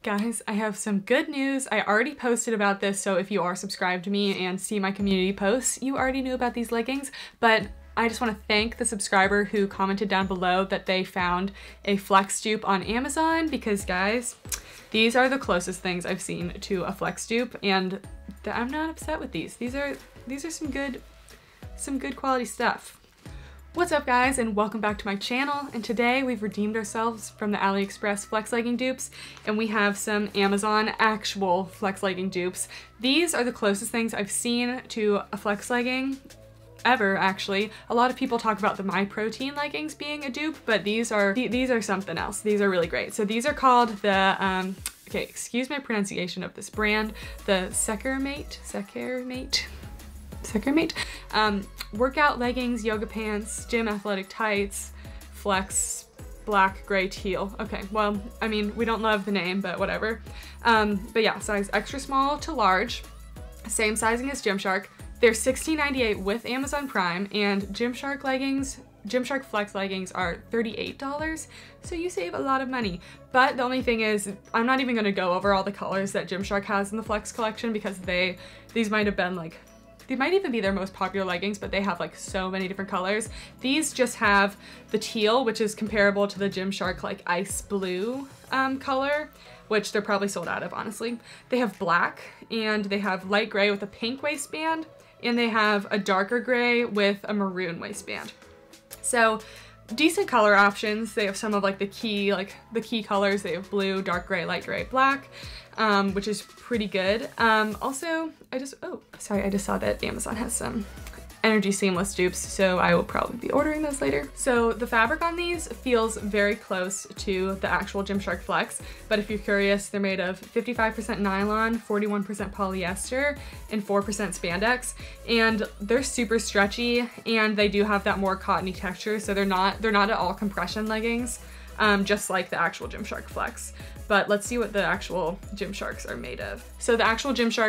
Guys, I have some good news. I already posted about this, so if you are subscribed to me and see my community posts, you already knew about these leggings, but I just want to thank the subscriber who commented down below that they found a flex dupe on Amazon, because guys, these are the closest things I've seen to a flex dupe, and I'm not upset with these. These are some good quality stuff. What's up guys, and welcome back to my channel, and today we've redeemed ourselves from the AliExpress flex legging dupes, and we have some Amazon actual flex legging dupes. These are the closest things I've seen to a flex legging ever, actually. A lot of people talk about the My Protein leggings being a dupe, but these are something else. These are really great. So these are called the, okay, excuse my pronunciation of this brand, the Sekermaet, workout leggings, yoga pants, gym athletic tights, flex, black, gray, teal. Okay, well, I mean, we don't love the name, but whatever. But yeah, size extra small to large, same sizing as Gymshark. They're $16.98 with Amazon Prime, and Gymshark flex leggings are $38, so you save a lot of money. But the only thing is, I'm not even gonna go over all the colors that Gymshark has in the flex collection, because these might have been like, they might even be their most popular leggings, but they have like so many different colors. These just have the teal, which is comparable to the Gymshark like ice blue color, which they're probably sold out of, honestly. They have black, and they have light gray with a pink waistband, and they have a darker gray with a maroon waistband. So decent color options. They have some of like the key colors. They have blue, dark gray, light gray, black, which is pretty good. Also, I just saw that Amazon has some energy seamless dupes, so I will probably be ordering those later. So the fabric on these feels very close to the actual Gymshark Flex, but if you're curious, they're made of 55% nylon, 41% polyester, and 4% spandex, and they're super stretchy, and they do have that more cottony texture, so they're not at all compression leggings, just like the actual Gymshark Flex. But let's see what the actual Gymsharks are made of. So the actual Gymshark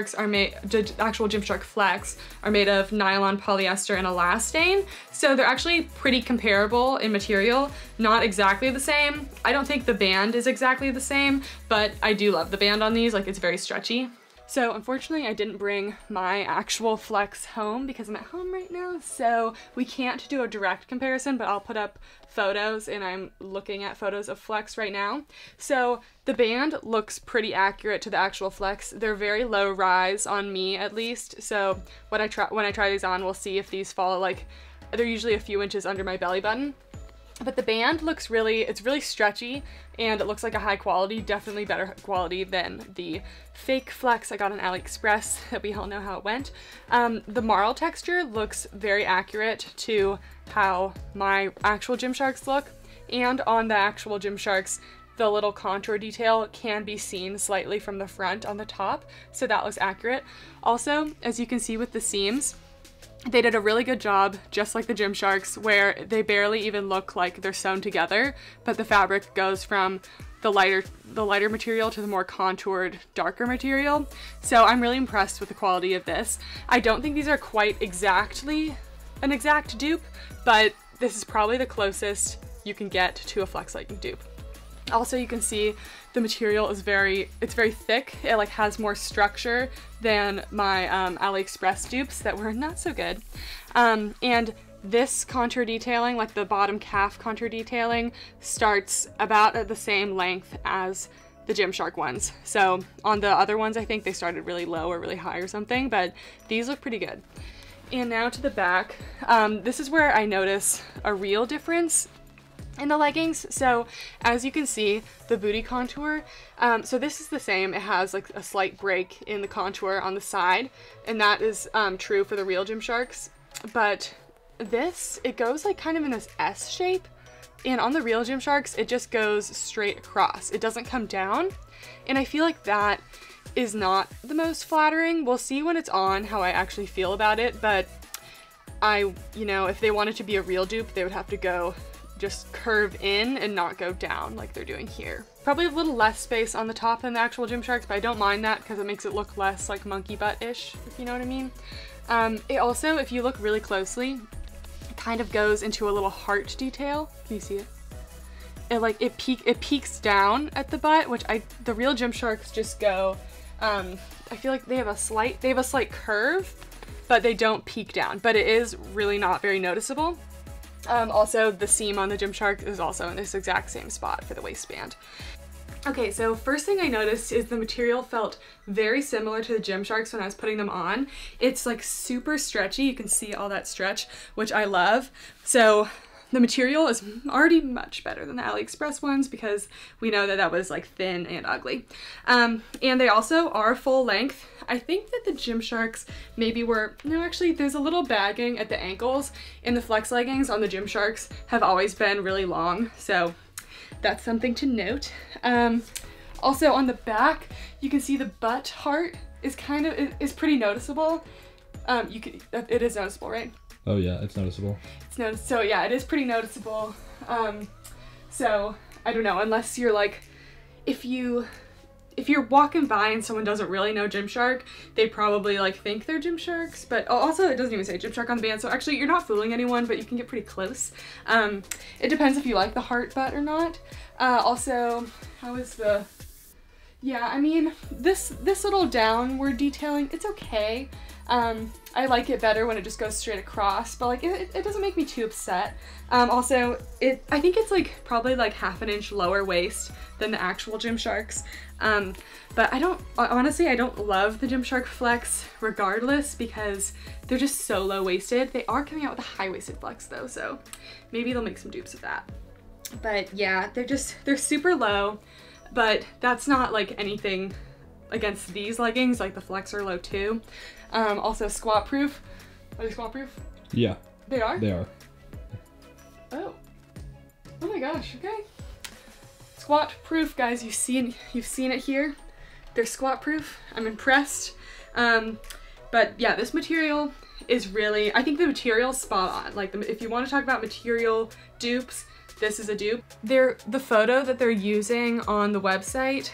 Flex are made of nylon, polyester, and elastane. So they're actually pretty comparable in material, not exactly the same. I don't think the band is exactly the same, but I do love the band on these, like it's very stretchy. So unfortunately I didn't bring my actual Flex home because I'm at home right now, so we can't do a direct comparison, but I'll put up photos, and I'm looking at photos of Flex right now. So the band looks pretty accurate to the actual Flex. They're very low rise on me, at least, so when I try these on, we'll see if these fall, like, they're usually a few inches under my belly button. But the band looks it's really stretchy, and it looks like a high quality, definitely better quality than the fake Flex I got on AliExpress that we all know how it went. The marl texture looks very accurate to how my actual Gymsharks look, and on the actual Gymsharks, the little contour detail can be seen slightly from the front on the top, so that looks accurate. Also, as you can see with the seams, they did a really good job, just like the Gymsharks, where they barely even look like they're sewn together, but the fabric goes from the lighter material to the more contoured, darker material. So I'm really impressed with the quality of this. I don't think these are quite exactly an exact dupe, but this is probably the closest you can get to a flex legging dupe. Also, you can see the material is it's very thick. It like has more structure than my AliExpress dupes that were not so good. And this contour detailing, like the bottom calf contour detailing, starts about at the same length as the Gymshark ones. So on the other ones, I think they started really low or really high or something, but these look pretty good. And now to the back. This is where I notice a real difference in the leggings. So as you can see, the booty contour, so this is the same. It has like a slight break in the contour on the side, and that is true for the real Gymsharks. But this, it goes like kind of in this S shape, and on the real Gymsharks, it just goes straight across. It doesn't come down, and I feel like that is not the most flattering. We'll see when it's on how I actually feel about it, but you know, if they wanted to be a real dupe, they would have to go just curve in and not go down like they're doing here. Probably a little less space on the top than the actual Gymsharks, but I don't mind that because it makes it look less like monkey butt-ish, if you know what I mean. It also, if you look really closely, it kind of goes into a little heart detail. Can you see it? it peaks down at the butt, which the real Gymsharks just go, I feel like they have a slight curve, but they don't peak down, but it is really not very noticeable. Also, the seam on the Gymshark is also in this exact same spot for the waistband. Okay, so first thing I noticed is the material felt very similar to the Gymsharks when I was putting them on. It's like super stretchy. You can see all that stretch, which I love. So the material is already much better than the AliExpress ones because we know that that was like thin and ugly. And they also are full length. I think that the Gymsharks maybe were, no, actually there's a little bagging at the ankles, and the flex leggings on the Gymsharks have always been really long. So that's something to note. Also on the back, you can see the butt heart is is pretty noticeable. It is noticeable, right? Oh yeah, it's noticeable. So yeah, it is pretty noticeable. So I don't know, unless you're like, if you're walking by and someone doesn't really know Gymshark, they probably like think they're Gymsharks, but also it doesn't even say Gymshark on the band, so actually you're not fooling anyone, but you can get pretty close. It depends if you like the heart butt or not. Also, how is the, yeah, I mean, this little downward detailing, it's okay. I like it better when it just goes straight across, but like it doesn't make me too upset. Also, I think it's like probably like half an inch lower waist than the actual Gymsharks. But honestly, I don't love the Gymshark Flex regardless because they're just so low-waisted. They are coming out with a high-waisted Flex though, so maybe they'll make some dupes of that. But yeah, they're super low, but that's not like anything against these leggings. Like the Flex are low too. Also squat proof. Are they squat proof? Yeah. They are? They are. Oh my gosh, okay. Squat proof, guys. You've seen it here. They're squat proof. I'm impressed. But yeah, this material is really, I think the material's spot on. Like if you want to talk about material dupes, this is a dupe. The photo that they're using on the website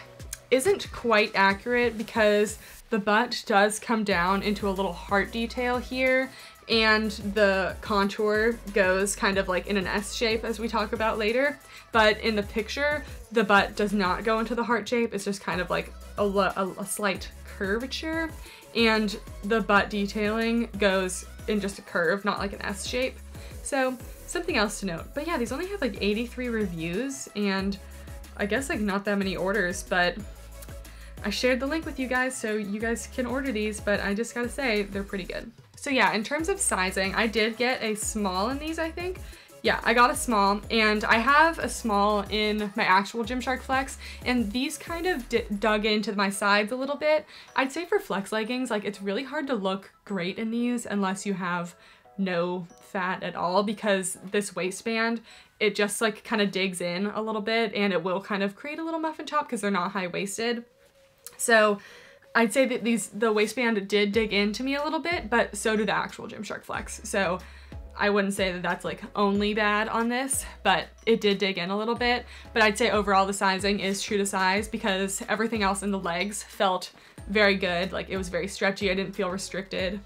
isn't quite accurate because the butt does come down into a little heart detail here, and the contour goes kind of like in an S shape as we talk about later. But in the picture, the butt does not go into the heart shape. It's just kind of like a slight curvature, and the butt detailing goes in just a curve, not like an S shape. So something else to note. But yeah, these only have like 83 reviews and I guess like not that many orders, but I shared the link with you guys so you guys can order these, but I just gotta say they're pretty good. So yeah, in terms of sizing, I did get a small in these, I think. Yeah, I got a small, and I have a small in my actual Gymshark Flex, and these kind of dug into my sides a little bit. I'd say for flex leggings, like it's really hard to look great in these unless you have no fat at all, because this waistband, it just like kind of digs in a little bit, and it will kind of create a little muffin top because they're not high-waisted. So I'd say that the waistband did dig into me a little bit, but so do the actual Gymshark Flex. So I wouldn't say that that's like only bad on this, but it did dig in a little bit. But I'd say overall the sizing is true to size because everything else in the legs felt very good. Like it was very stretchy. I didn't feel restricted.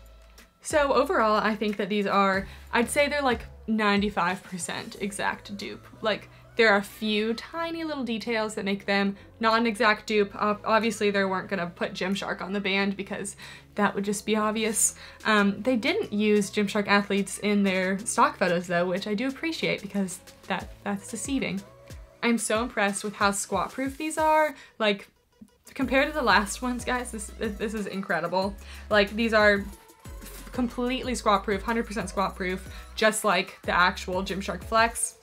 So overall, I think that these are, I'd say they're like 95% exact dupe. Like there are a few tiny little details that make them not an exact dupe. Obviously they weren't gonna put Gymshark on the band because that would just be obvious. They didn't use Gymshark athletes in their stock photos though, which I do appreciate because that's deceiving. I'm so impressed with how squat proof these are. Like compared to the last ones, guys, this is incredible. Like these are completely squat proof, 100% squat proof, just like the actual Gymshark Flex.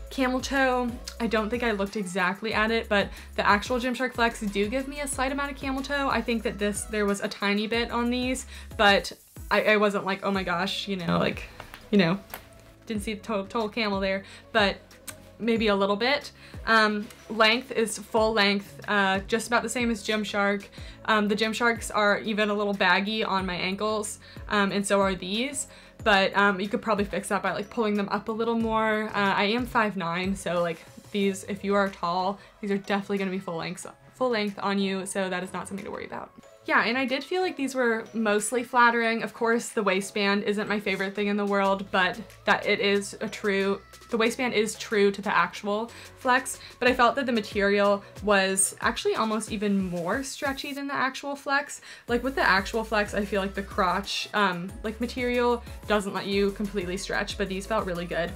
Camel toe, I don't think I looked exactly at it, but the actual Gymshark Flex do give me a slight amount of camel toe. I think that there was a tiny bit on these, but I wasn't like, oh my gosh, didn't see the total camel there, but maybe a little bit. Length is full length, just about the same as Gymshark. The Gymsharks are even a little baggy on my ankles, and so are these. But you could probably fix that by like pulling them up a little more. I am 5'9", so like these, if you are tall, these are definitely gonna be full length on you, so that is not something to worry about. Yeah, and I did feel like these were mostly flattering. Of course, the waistband isn't my favorite thing in the world, but the waistband is true to the actual flex, but I felt that the material was actually almost even more stretchy than the actual flex. Like with the actual flex, I feel like the crotch like material doesn't let you completely stretch, but these felt really good.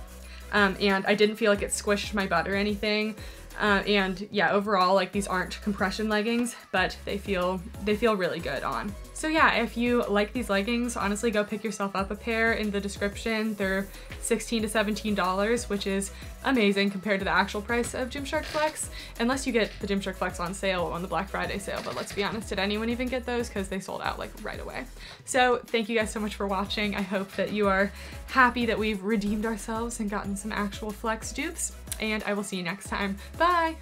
And I didn't feel like it squished my butt or anything. And yeah, overall, like these aren't compression leggings, but they feel really good on. So yeah, if you like these leggings, honestly go pick yourself up a pair. In the description, they're $16 to $17, which is amazing compared to the actual price of Gymshark Flex, unless you get the Gymshark Flex on sale on the Black Friday sale, but let's be honest, did anyone even get those? Because they sold out like right away. So thank you guys so much for watching. I hope that you are happy that we've redeemed ourselves and gotten some actual Flex dupes, and I will see you next time. Bye!